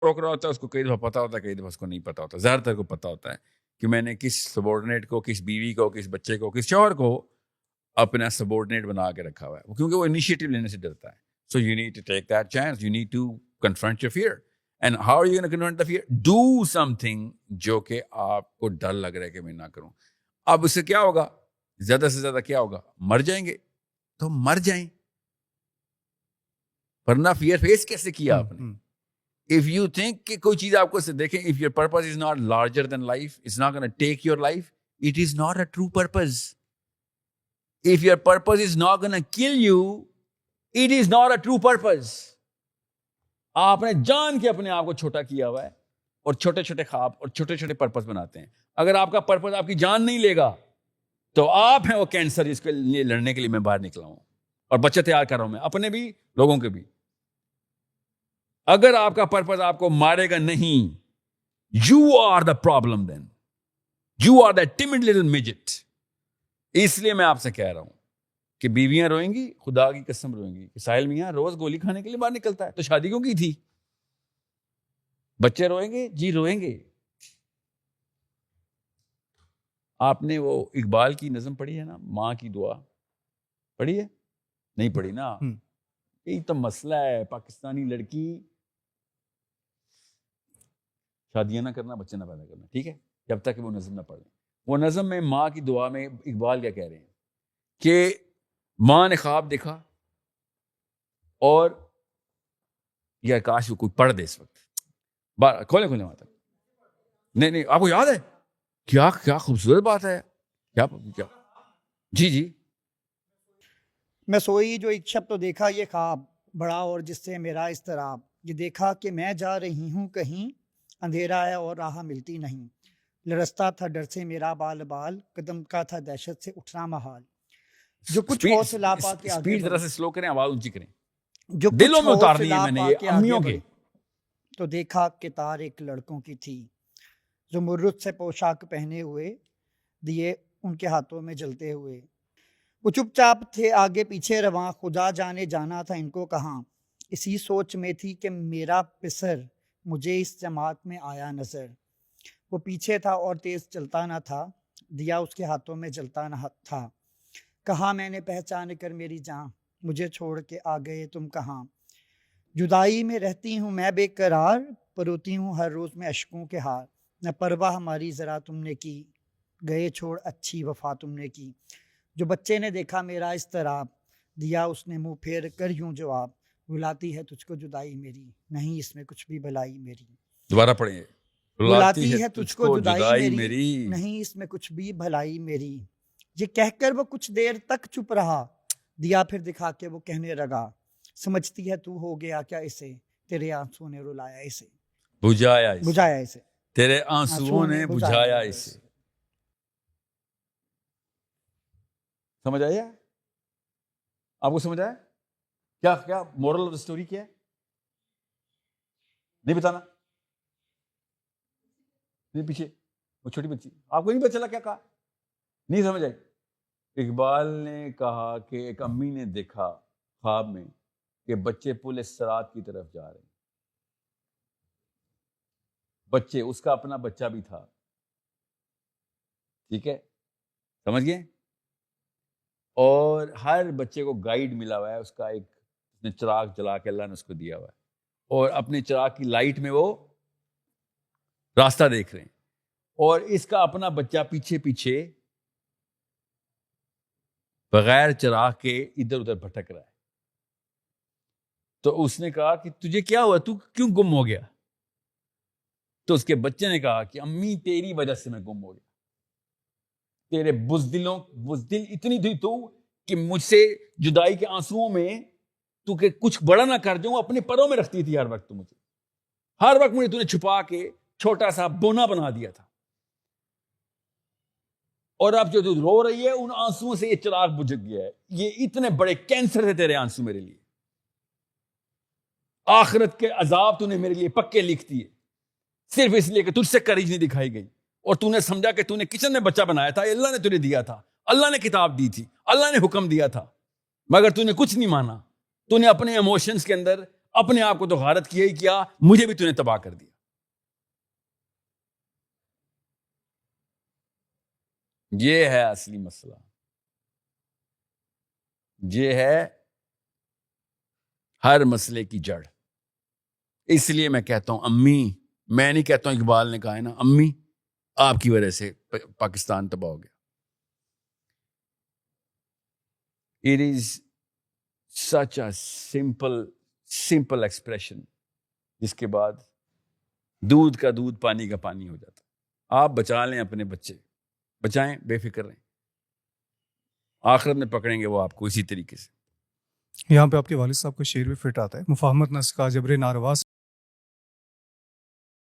روک رہا ہوتا ہے, اس کو کئی دفعہ پتا ہوتا ہے, کئی دفعہ اس کو نہیں پتا ہوتا. زیادہ تر کو پتا ہوتا ہے کہ میں نے کس سبورڈینیٹ کو, کس بیوی کو, کس بچے کو, کس شوہر کو اپنا سبورڈینیٹ بنا کے رکھا ہوا ہے, کیونکہ وہ انیشیٹو لینے سے ڈرتا ہے. So you need to take that chance, you need to confront your fear. And how are you gonna confront the fear? Do something جو کہ آپ کو ڈر لگ رہا ہے کہ میں نہ کروں. اب اس سے کیا ہوگا؟ زیادہ سے زیادہ کیا ہوگا؟ مر جائیں گے. تو مر جائیں, ورنہ فیئر فیس کیسے کیا آپ نے؟ If you think کہ کوئی چیز آپ کو سے دیکھیں, if your purpose is not larger than life, it's not going to take your life, it is not a true purpose. If your purpose is not going to kill you, it is not a true purpose. آپ نے جان کے اپنے آپ کو چھوٹا کیا ہوا ہے اور چھوٹے چھوٹے خواب اور چھوٹے چھوٹے پرپس بناتے ہیں. اگر آپ کا پرپس آپ کی جان نہیں لے گا تو آپ ہیں وہ کینسر جس کے لیے لڑنے کے لیے میں باہر نکلا ہوں اور بچے تیار کر رہا ہوں میں, اپنے بھی, لوگوں کے بھی. اگر آپ کا پرپس آپ کو مارے گا نہیں, you are the problem, then you are the damned little midget. اس لیے میں آپ سے کہہ رہا ہوں کہ بیویاں روئیں گی, خدا کی قسم روئیں گی کہ ساحل میاں روز گولی کھانے کے لیے باہر نکلتا ہے, تو شادی کیوں کی تھی؟ بچے روئیں گے, جی روئیں گے. آپ نے وہ اقبال کی نظم پڑھی ہے نا, ماں کی دعا پڑھی ہے؟ نہیں پڑھی نا. یہی تو مسئلہ ہے, پاکستانی لڑکی شادیاں نہ کرنا, بچے نہ پیدا کرنا, ٹھیک ہے, جب تک کہ وہ نظم نہ پڑھیں. وہ نظم میں ماں کی دعا میں اقبال کیا کہہ رہے ہیں کہ ماں نے خواب دیکھا, اور یا کاش وہ کوئی پڑھ دے اس وقت, کھولیں وہاں تک. نہیں آپ کو یاد ہے؟ کیا خوبصورت بات ہے. کیا جی میں سوئی جو ایک شب تو دیکھا یہ خواب بڑا اور جس سے میرا اضطراب, یہ دیکھا کہ میں جا رہی ہوں کہیں, اندھیرا ہے اور راہ ملتی نہیں, لرزتا تھا ڈر سے میرا بال بال, قدم کا تھا دہشت سے اٹھنا محال, جو کچھ حوصلہ پا کے آگے اسپیڈ ذرا سے سلو کریں, آواز اونچی کریں, جو دلوں میں اتارنی ہے میں نے یہ امیوں کے. تو دیکھا کہ تار ایک لڑکوں کی تھی, زمرد سے پوشاک پہنے ہوئے, دیے ان کے ہاتھوں میں جلتے ہوئے, وہ چپ چاپ تھے آگے پیچھے رواں, خدا جانے جانا تھا ان کو کہاں. اسی سوچ میں تھی کہ میرا پسر مجھے اس جماعت میں آیا نظر, وہ پیچھے تھا اور تیز چلتا نہ تھا, دیا اس کے ہاتھوں میں جلتا نہ تھا. کہا میں نے پہچان کر میری جان, مجھے چھوڑ کے آ گئے تم کہاں. جدائی میں رہتی ہوں میں بے قرار, پروتی ہوں ہر روز میں اشکوں کے ہار. نہ پرواہ ہماری ذرا تم نے کی, گئے چھوڑ اچھی وفا تم نے کی. جو بچے نے دیکھا میرا اضطراب, دیا اس نے منہ پھیر کر یوں جواب. بلاتی ہے تجھ کو جدائی میری, نہیں اس میں کچھ بھی بھلائی میری. دوبارہ پڑھیں. بلاتی ہے تجھ کو جدائی میری, نہیں اس میں کچھ بھی بھلائی میری. یہ کہہ کر وہ کچھ دیر تک چپ رہا, دیا پھر دکھا کے وہ کہنے لگا. سمجھتی ہے تو ہو گیا کیا اسے, تیرے آنسوں نے رلایا اسے, بجھایا اسے, تیرے آنسوں نے بجھایا اسے. سمجھ آیا آپ کو؟ سمجھ آیا کیا مورل آف دا اسٹوری کیا ہے؟ نہیں بتانا؟ نہیں پیچھے وہ چھوٹی بچی, آپ کو نہیں پتا چلا کیا کہا؟ نہیں سمجھ آئی؟ اقبال نے کہا کہ ایک امی نے دیکھا خواب میں کہ بچے پل صراط کی طرف جا رہے ہیں. بچے, اس کا اپنا بچہ بھی تھا, ٹھیک ہے, سمجھ گئے؟ اور ہر بچے کو گائیڈ ملا ہوا ہے, اس کا ایک چراغ جلا کے اللہ نے اس کو دیا ہوا ہے, اور اپنے چراغ کی لائٹ میں وہ راستہ دیکھ رہے ہیں, اور اس کا اپنا بچہ پیچھے پیچھے بغیر چراغ کے ادھر ادھر بھٹک رہا ہے. تو اس نے کہا کہ تجھے کیا ہوا, تو کیوں گم ہو گیا؟ تو اس کے بچے نے کہا کہ امی تیری وجہ سے میں گم ہو گیا, تیرے بزدل اتنی تھی تو کہ مجھ سے جدائی کے آنسوؤں میں تو کہ کچھ بڑا نہ کر جاؤں, اپنے پروں میں رکھتی تھی ہر وقت. تو مجھے ہر وقت مجھے تو نے چھپا کے چھوٹا سا بونا بنا دیا تھا, اور اب جو تو رو رہی ہے ان آنسوؤں سے یہ چراغ بجھ گیا ہے. یہ اتنے بڑے کینسر تھے تیرے آنسو میرے لیے, آخرت کے عذاب تو نے میرے لیے پکے لکھ دیے, صرف اس لیے کہ تجھ سے کریج نہیں دکھائی گئی, اور تو نے سمجھا کہ تو نے کچن میں بچہ بنایا تھا, اللہ نے تجھے دیا تھا, اللہ نے کتاب دی تھی, اللہ نے حکم دیا تھا, مگر تو نے کچھ نہیں مانا. تو نے اپنے ایموشنز کے اندر اپنے آپ کو تو غارت کیا ہی کیا, مجھے بھی تو نے تباہ کر دیا. یہ ہے اصلی مسئلہ, یہ ہے ہر مسئلے کی جڑ. اس لیے میں کہتا ہوں امی, میں نہیں کہتا ہوں, اقبال نے کہا ہے نا, امی آپ کی وجہ سے پاکستان تباہ ہو گیا. It is such a simple expression, جس کے بعد دودھ کا دودھ پانی کا پانی ہو جاتا. آپ بچا لیں اپنے بچے, بچائیں, بے فکر رہیں, آخرت میں پکڑیں گے وہ آپ کو اسی طریقے سے. یہاں پہ آپ کے والد صاحب کا شعر بھی فٹ آتا ہے, مفاہمت نہ سکا جبر ناروا